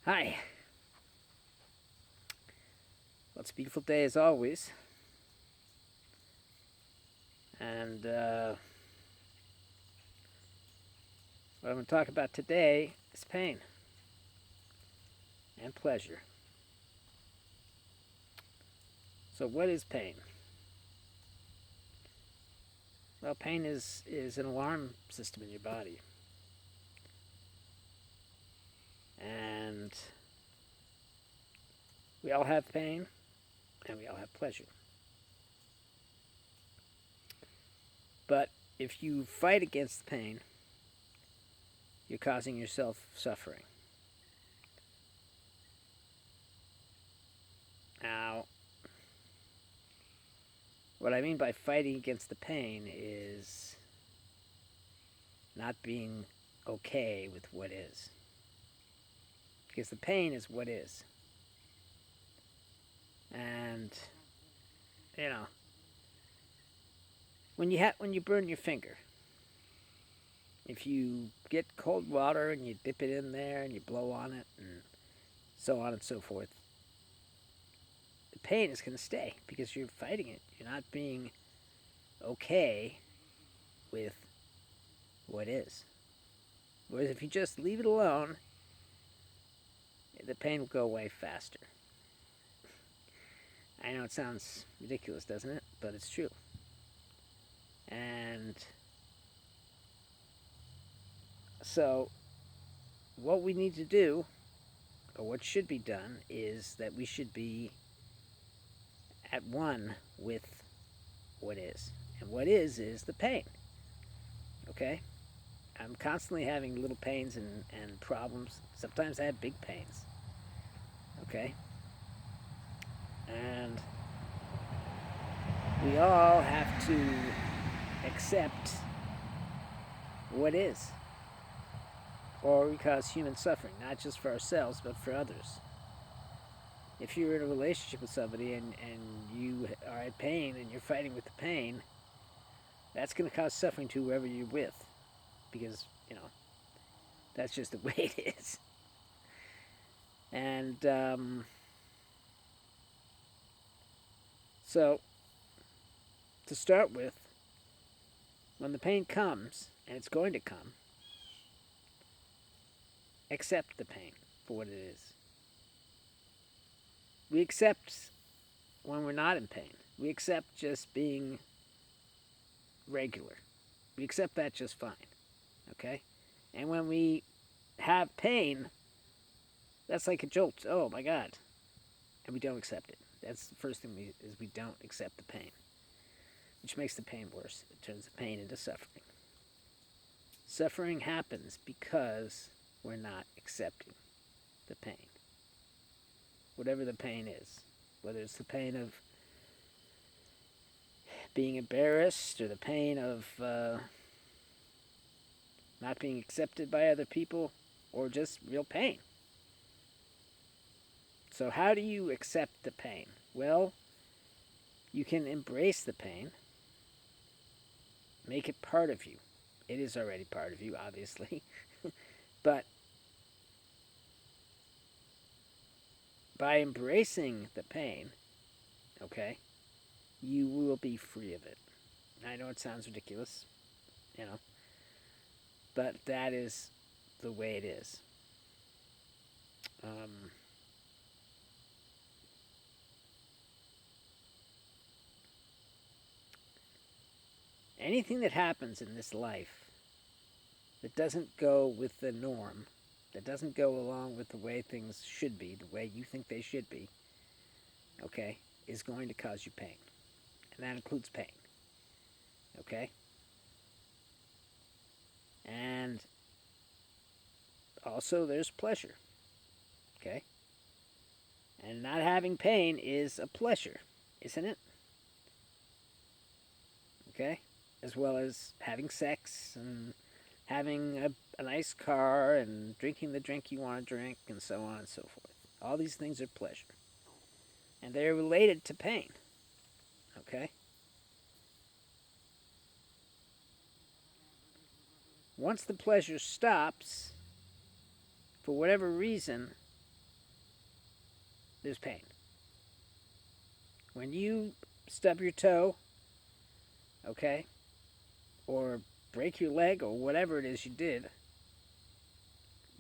Hi. Well, it's a beautiful day as always. And what I'm going to talk about today is pain and pleasure. So, what is pain? Well, pain is an alarm system in your body. And we all have pain and we all have pleasure. But if you fight against the pain, you're causing yourself suffering. Now, what I mean by fighting against the pain is not being okay with what is. Because the pain is what is. And, you know, when you burn your finger, if you get cold water and you dip it in there and you blow on it and so on and so forth, the pain is going to stay because you're fighting it. You're not being okay with what is. Whereas if you just leave it alone, the pain will go away faster. I know it sounds ridiculous, doesn't it? But it's true. And so what we need to do, or what should be done, is that we should be at one with what is. And what is the pain. Okay? I'm constantly having little pains and problems. Sometimes I have big pains. Okay? And we all have to accept what is, or we cause human suffering, not just for ourselves, but for others. If you're in a relationship with somebody and you are in pain and you're fighting with the pain, that's going to cause suffering to whoever you're with, because, that's just the way it is. And so, to start with, when the pain comes, and it's going to come, accept the pain for what it is. We accept when we're not in pain. We accept just being regular. We accept that just fine. Okay? And when we have pain, that's like a jolt. Oh my God. And we don't accept it. That's the first thing we don't accept the pain, which makes the pain worse. It turns the pain into suffering. Suffering happens because we're not accepting the pain. Whatever the pain is, whether it's the pain of being embarrassed or the pain of not being accepted by other people, or just real pain. So how do you accept the pain? Well, you can embrace the pain, make it part of you. It is already part of you, obviously. But by embracing the pain, okay, you will be free of it. I know it sounds ridiculous, but that is the way it is. Anything that happens in this life that doesn't go with the norm, that doesn't go along with the way things should be, the way you think they should be, okay, is going to cause you pain. And that includes pain. Okay? And also there's pleasure. Okay? And not having pain is a pleasure, isn't it? Okay? As well as having sex and having a nice car and drinking the drink you want to drink and so on and so forth. All these things are pleasure. And they're related to pain. Okay? Once the pleasure stops, for whatever reason, there's pain. When you stub your toe, okay, or break your leg or whatever it is you did,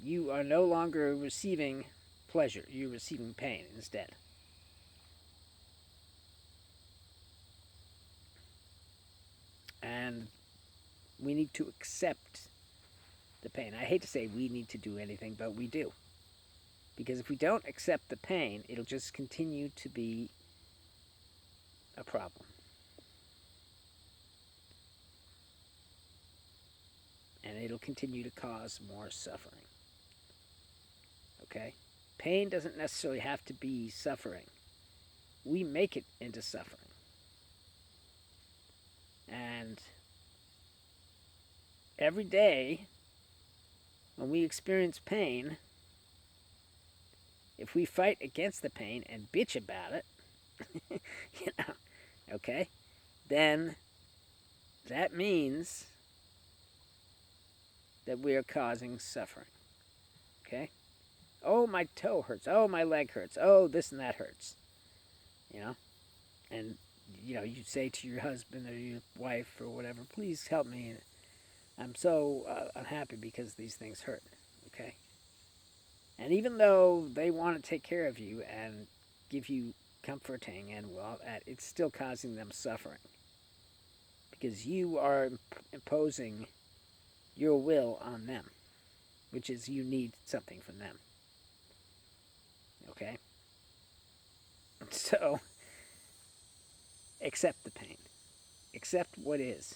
you are no longer receiving pleasure. You're receiving pain instead. And we need to accept the pain. I hate to say we need to do anything, but we do. Because if we don't accept the pain, it'll just continue to be a problem. And it'll continue to cause more suffering. Okay? Pain doesn't necessarily have to be suffering. We make it into suffering. And every day, when we experience pain, if we fight against the pain and bitch about it, okay, then that means that we are causing suffering. Okay? Oh, my toe hurts. Oh, my leg hurts. Oh, this and that hurts. And, you say to your husband or your wife or whatever, please help me. I'm so unhappy because these things hurt. Okay? And even though they want to take care of you and give you comforting and all that, it's still causing them suffering. Because you are imposing your will on them, which is you need something from them. Okay? So, accept the pain. Accept what is.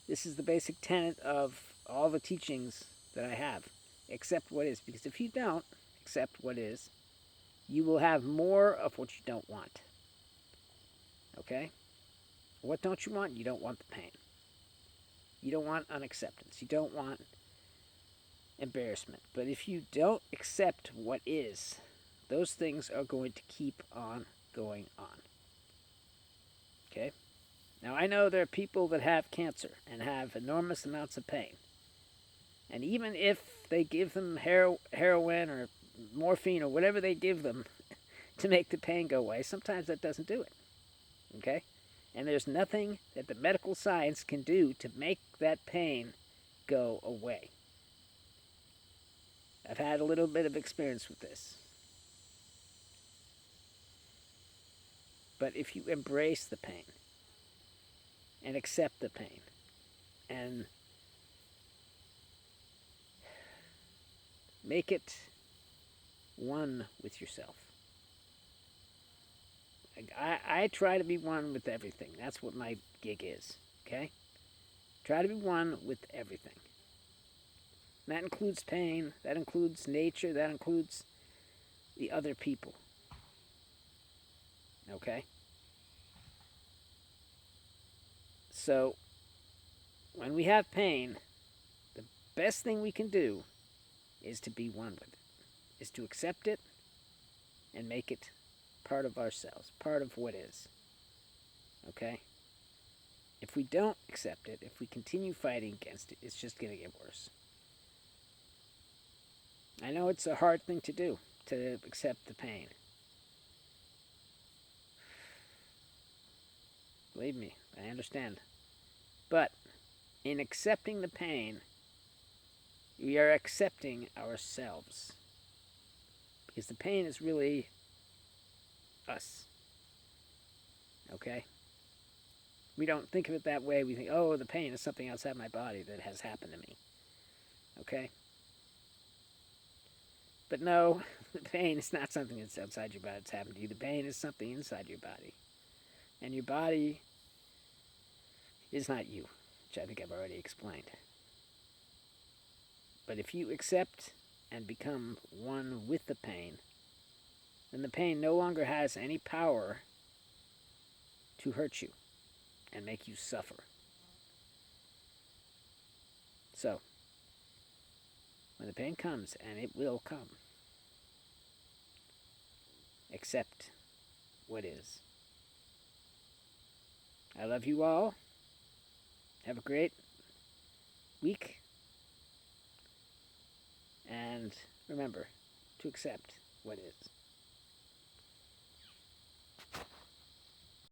This is the basic tenet of all the teachings that I have. Accept what is. Because if you don't accept what is, you will have more of what you don't want. Okay? What don't you want? You don't want the pain. You don't want unacceptance. You don't want embarrassment. But if you don't accept what is, those things are going to keep on going on. Okay? Now, I know there are people that have cancer and have enormous amounts of pain. And even if they give them heroin or morphine or whatever they give them to make the pain go away, sometimes that doesn't do it. Okay? And there's nothing that the medical science can do to make that pain go away. I've had a little bit of experience with this. But if you embrace the pain and accept the pain and make it one with yourself. I try to be one with everything. That's what my gig is, okay? Try to be one with everything. And that includes pain, that includes nature, that includes the other people. Okay? So, when we have pain, the best thing we can do is to be one with it, is to accept it and make it part of ourselves, part of what is. Okay? If we don't accept it, if we continue fighting against it, it's just going to get worse. I know it's a hard thing to do, to accept the pain. Believe me, I understand. But in accepting the pain, we are accepting ourselves. Because the pain is really us. Okay? We don't think of it that way. We think, oh, the pain is something outside my body that has happened to me. Okay? But no, the pain is not something that's outside your body that's happened to you. The pain is something inside your body. And your body is not you, which I think I've already explained. But if you accept and become one with the pain, then the pain no longer has any power to hurt you and make you suffer. So, when the pain comes, and it will come, accept what is. I love you all. Have a great week. And remember to accept what is.